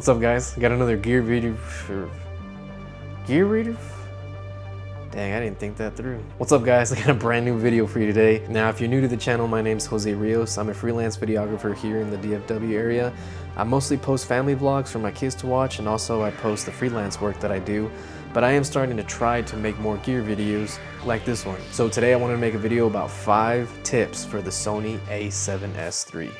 What's up, guys? Got another gear video for gear video? Dang, I didn't think that through. What's up, guys? I got a brand new video for you today. Now, if you're new to the channel, my name's Jose Rios. I'm a freelance videographer here in the DFW area. I mostly post family vlogs for my kids to watch, and also I post the freelance work that I do. But I am starting to try to make more gear videos like this one. So today I wanted to make a video about 5 tips for the Sony A7S III.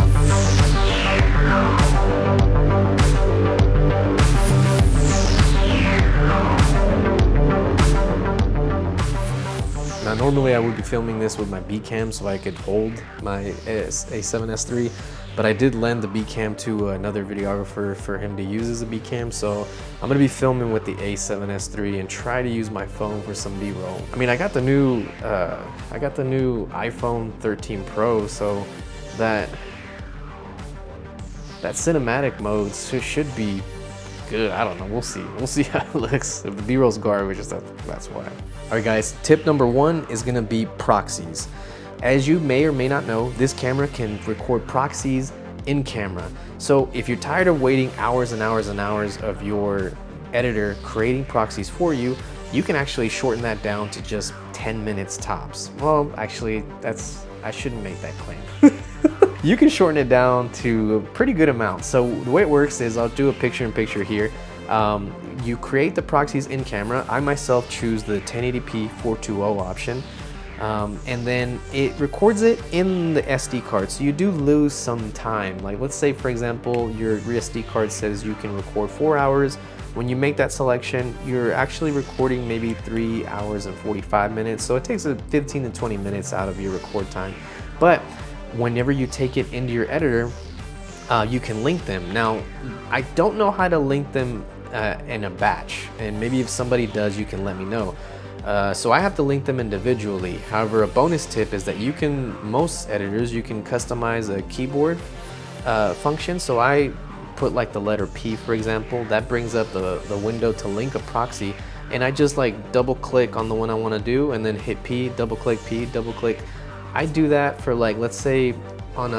Now, normally I would be filming this with my B cam so I could hold my A7S III, but I did lend the B cam to another videographer for him to use as a B cam, so I'm gonna be filming with the A7S III and try to use my phone for some B-roll. I mean, I got the new iPhone 13 Pro, so that cinematic mode should be good. I don't know, we'll see how it looks. If the B-roll's garbage, that's why. All right, guys, tip number 1 is gonna be proxies. As you may or may not know, this camera can record proxies in camera. So if you're tired of waiting hours and hours and hours of your editor creating proxies for you, you can actually shorten that down to just 10 minutes tops. Well, actually, I shouldn't make that claim. You can shorten it down to a pretty good amount. So the way it works is I'll do a picture-in-picture here. You create the proxies in camera. I myself choose the 1080p 420 option. And then it records it in the SD card. So you do lose some time. Like, let's say, for example, your SD card says you can record 4 hours. When you make that selection, you're actually recording maybe 3 hours and 45 minutes. So it takes 15 to 20 minutes out of your record time. But whenever you take it into your editor, you can link them. Now, I don't know how to link them in a batch, and maybe if somebody does, you can let me know. So I have to link them individually. However, a bonus tip is that most editors, you can customize a keyboard function. So I put like the letter P, for example. That brings up the window to link a proxy, and I just like double click on the one I want to do, and then hit P, double click P, double click. I do that for, like, let's say on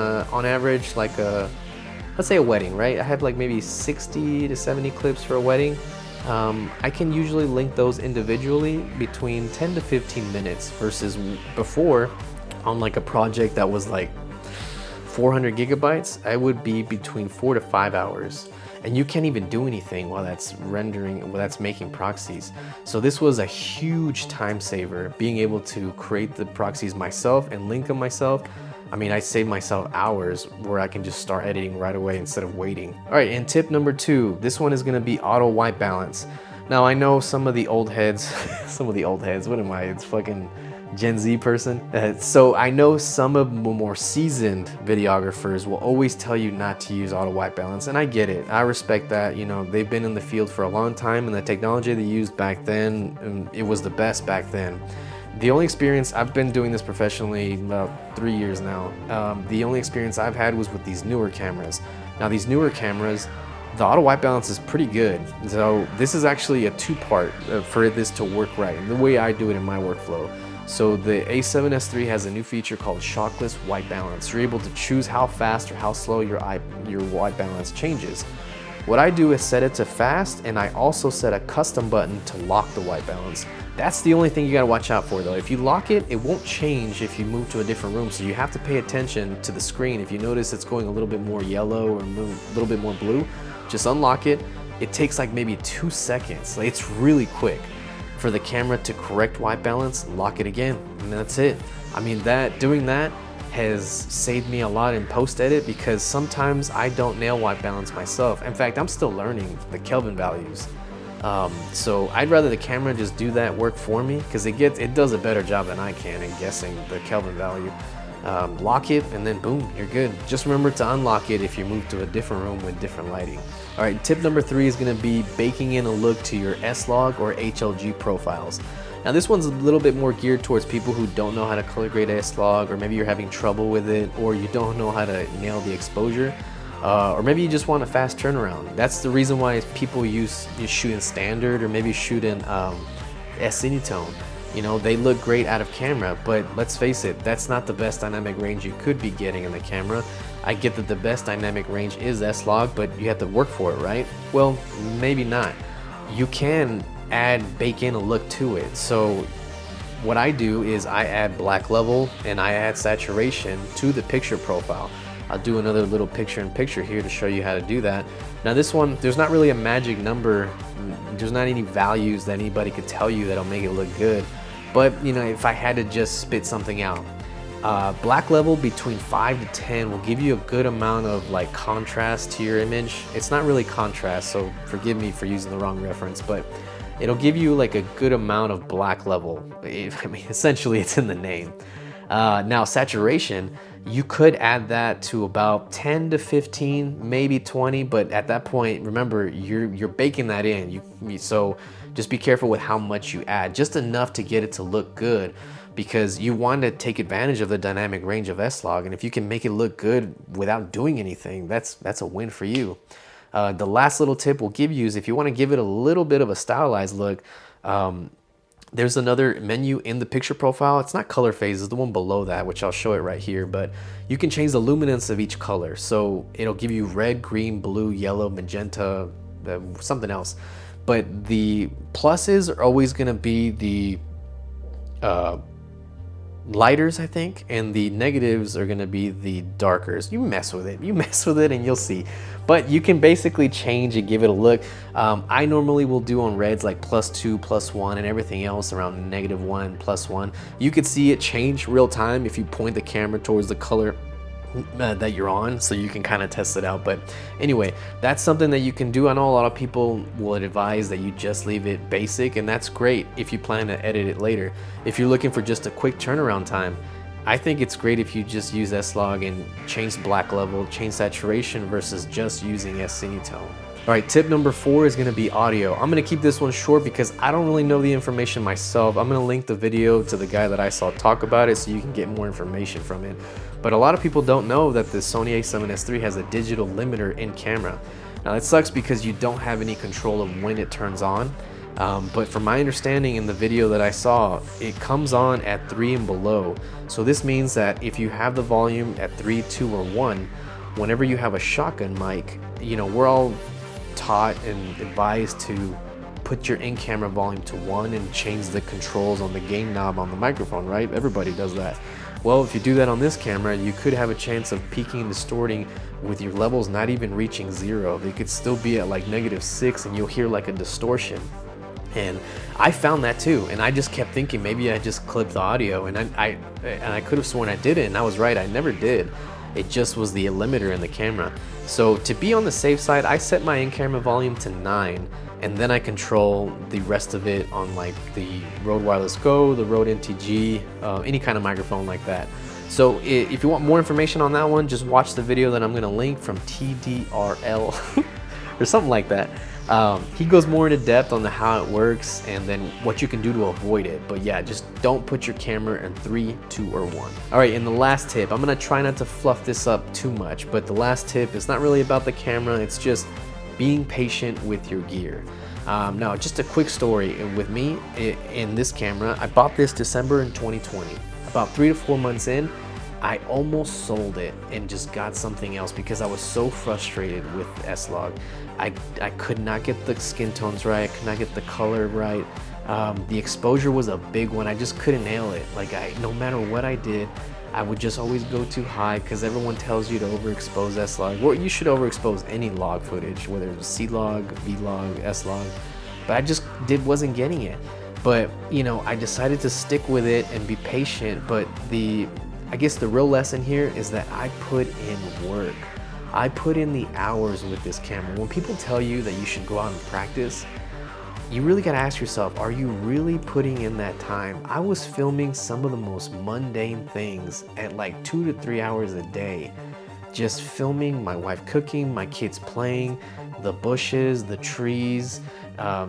average, like let's say a wedding, right? I have like maybe 60 to 70 clips for a wedding. I can usually link those individually between 10 to 15 minutes versus before on like a project that was like 400 gigabytes, I would be between 4 to 5 hours. And you can't even do anything while that's making proxies. So this was a huge time saver, being able to create the proxies myself and link them myself. I mean, I save myself hours where I can just start editing right away instead of waiting. All right, and tip number 2, this one is gonna be auto white balance. Now, I know some of the old heads, what am I? It's fucking Gen Z person. So I know some of the more seasoned videographers will always tell you not to use auto white balance, and I get it. I respect that. You know, they've been in the field for a long time, and the technology they used back then, it was the best back then. The only experience, I've been doing this professionally about 3 years now. The only experience I've had was with these newer cameras. Now, these newer cameras, the auto white balance is pretty good. So this is actually a 2-part for this to work right, and the way I do it in my workflow. So the A7S III has a new feature called shockless white balance. You're able to choose how fast or how slow your white balance changes. What I do is set it to fast, and I also set a custom button to lock the white balance. That's the only thing you gotta watch out for though. If you lock it, it won't change if you move to a different room, so you have to pay attention to the screen. If you notice it's going a little bit more yellow or a little bit more blue, just unlock it. It takes like maybe 2 seconds. Like, it's really quick. For the camera to correct white balance, lock it again, and that's it. I mean, doing that has saved me a lot in post-edit, because sometimes I don't nail white balance myself. In fact, I'm still learning the Kelvin values. So I'd rather the camera just do that work for me, because it does a better job than I can in guessing the Kelvin value. Lock it, and then boom, you're good. Just remember to unlock it if you move to a different room with different lighting. All right, tip number 3 is gonna be baking in a look to your S-Log or HLG profiles. Now, this one's a little bit more geared towards people who don't know how to color grade S-Log, or maybe you're having trouble with it, or you don't know how to nail the exposure, or maybe you just want a fast turnaround. That's the reason why people you shoot in standard, or maybe shoot in S-Cinetone. You know, they look great out of camera, but let's face it, that's not the best dynamic range you could be getting in the camera. I get that the best dynamic range is S-Log, but you have to work for it, right? Well, maybe not. You can bake in a look to it. So what I do is I add black level and I add saturation to the picture profile. I'll do another little picture-in-picture here to show you how to do that. Now this one, there's not really a magic number. There's not any values that anybody could tell you that'll make it look good. But you know, if I had to just spit something out, black level between 5 to 10 will give you a good amount of like contrast to your image. It's not really contrast, so forgive me for using the wrong reference, but it'll give you like a good amount of black level. I mean, essentially it's in the name. Now saturation, you could add that to about 10 to 15, maybe 20, but at that point, remember, you're baking that in. So just be careful with how much you add, just enough to get it to look good, because you want to take advantage of the dynamic range of S-Log, and if you can make it look good without doing anything, that's a win for you. The last little tip we'll give you is if you want to give it a little bit of a stylized look, there's another menu in the picture profile. It's not color phase, it's the one below that, which I'll show it right here, but you can change the luminance of each color. So it'll give you red, green, blue, yellow, magenta, something else. But the pluses are always gonna be the lighters, I think, and the negatives are gonna be the darkers. You mess with it and you'll see. But you can basically change and give it a look. I normally will do on reds like +2, +1, and everything else around -1, +1. You could see it change real time if you point the camera towards the color that you're on, so you can kind of test it out. But anyway, that's something that you can do. I know a lot of people will advise that you just leave it basic, and that's great if you plan to edit it later. If you're looking for just a quick turnaround time, I think it's great if you just use S-Log and change black level, change saturation versus just using S-Cinetone. All right, tip number 4 is gonna be audio. I'm gonna keep this one short because I don't really know the information myself. I'm gonna link the video to the guy that I saw talk about it so you can get more information from it. But a lot of people don't know that the Sony A7S III has a digital limiter in camera. Now that sucks because you don't have any control of when it turns on. But from my understanding in the video that I saw, it comes on at 3 and below. So this means that if you have the volume at 3, 2, or 1, whenever you have a shotgun mic, you know, we're all taught and advised to put your in-camera volume to 1 and change the controls on the gain knob on the microphone, right? Everybody does that. Well, if you do that on this camera, you could have a chance of peaking and distorting with your levels not even reaching 0. They could still be at like -6 and you'll hear like a distortion. And I found that too, and I just kept thinking maybe I just clipped the audio, and I could have sworn I did it, and I was right, I never did. It just was the limiter in the camera. So to be on the safe side, I set my in-camera volume to 9, and then I control the rest of it on like the Rode Wireless Go, the Rode NTG, any kind of microphone like that. So if you want more information on that one, just watch the video that I'm gonna link from TDRL or something like that. He goes more into depth on how it works and then what you can do to avoid it. But yeah, just don't put your camera in 3, 2, or 1. All right, and the last tip, I'm gonna try not to fluff this up too much, but the last tip is not really about the camera, it's just being patient with your gear. Now, just a quick story with me in this camera. I bought this December in 2020. About 3 to 4 months in, I almost sold it and just got something else because I was so frustrated with S-Log. I could not get the skin tones right, I could not get the color right. The exposure was a big one, I just couldn't nail it. Like no matter what I did, I would just always go too high because everyone tells you to overexpose S-Log. Well, you should overexpose any log footage, whether it was C-Log, V-Log, S-Log, but I just wasn't getting it. But you know, I decided to stick with it and be patient, but I guess the real lesson here is that I put in work. I put in the hours with this camera. When people tell you that you should go out and practice, you really gotta ask yourself, are you really putting in that time? I was filming some of the most mundane things at like 2 to 3 hours a day. Just filming my wife cooking, my kids playing, the bushes, the trees,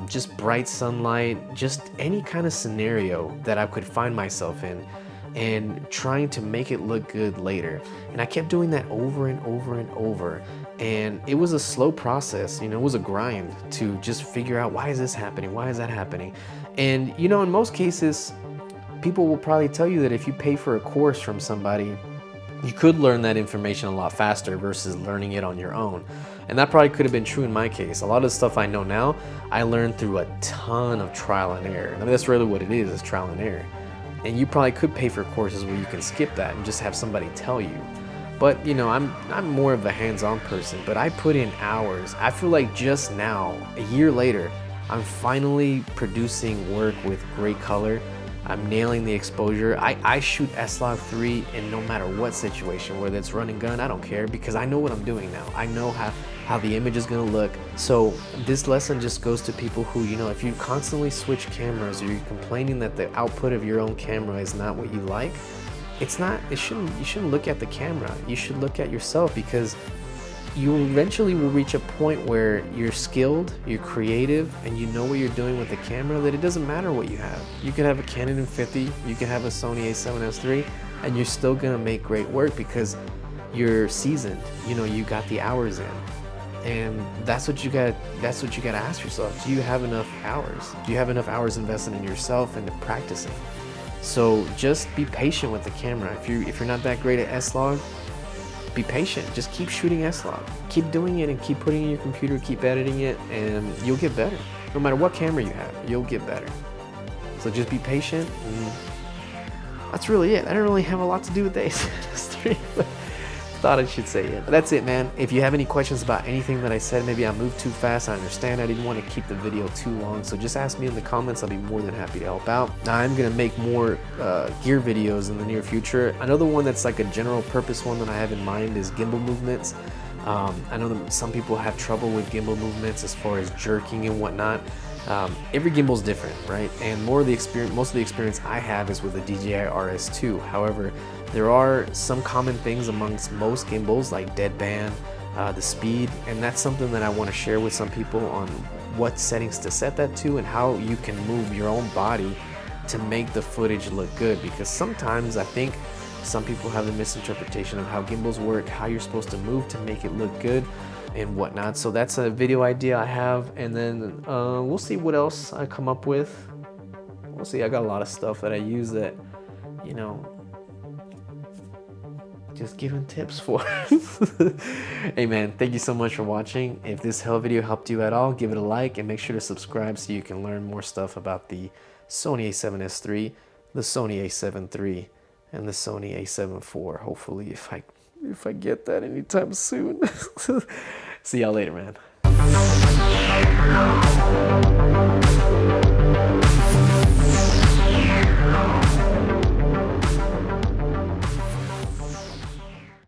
just bright sunlight, just any kind of scenario that I could find myself in, and trying to make it look good later. And I kept doing that over and over and over. And it was a slow process, you know, it was a grind to just figure out, why is this happening? Why is that happening? And you know, in most cases, people will probably tell you that if you pay for a course from somebody, You could learn that information a lot faster versus learning it on your own. And that probably could have been true in my case. A lot of the stuff I know now, I learned through a ton of trial and error. I mean, that's really what it is trial and error. And you probably could pay for courses where you can skip that and just have somebody tell you. But you know, I'm more of a hands-on person, but I put in hours. I feel like just now, a year later, I'm finally producing work with great color. I'm nailing the exposure. I shoot S-Log3 in no matter what situation, whether it's run and gun, I don't care, because I know what I'm doing now. I know how the image is gonna look. So this lesson just goes to people who, you know, if you constantly switch cameras or you're complaining that the output of your own camera is not what you like, you shouldn't look at the camera. You should look at yourself, because you eventually will reach a point where you're skilled, you're creative, and you know what you're doing with the camera, that it doesn't matter what you have. You can have a Canon M50, you can have a Sony A7S III, and you're still gonna make great work because you're seasoned. You know, you got the hours in. And that's what you gotta ask yourself. Do you have enough hours? Do you have enough hours invested in yourself and in practicing? So just be patient with the camera. If you're not that great at S-Log, be patient. Just keep shooting S-Log. Keep doing it and keep putting it in your computer, keep editing it, and you'll get better. No matter what camera you have, you'll get better. So just be patient, and that's really it. I don't really have a lot to do with the A7S III, but thought I should say it. But that's it, man. If you have any questions about anything that I said, maybe I moved too fast, I understand. I didn't want to keep the video too long, so just ask me in the comments. I'll be more than happy to help out. Now, I'm gonna make more gear videos in the near future. Another one that's like a general purpose one that I have in mind is gimbal movements. I know that some people have trouble with gimbal movements as far as jerking and whatnot. Every gimbal is different, right? And most of the experience I have is with the DJI RS2. However, there are some common things amongst most gimbals, like deadband, the speed, and that's something that I want to share with some people on what settings to set that to and how you can move your own body to make the footage look good. Because sometimes I think some people have the misinterpretation of how gimbals work, how you're supposed to move to make it look good and whatnot. So that's a video idea I have, and then we'll see what else I come up with. We'll see. I got a lot of stuff that I use that, you know, just giving tips for. Hey man, thank you so much for watching. If this video helped you at all, give it a like and make sure to subscribe so you can learn more stuff about the Sony A7S III, the Sony A7 III, and the Sony A7 IV. Hopefully, if I get that anytime soon. See y'all later, man.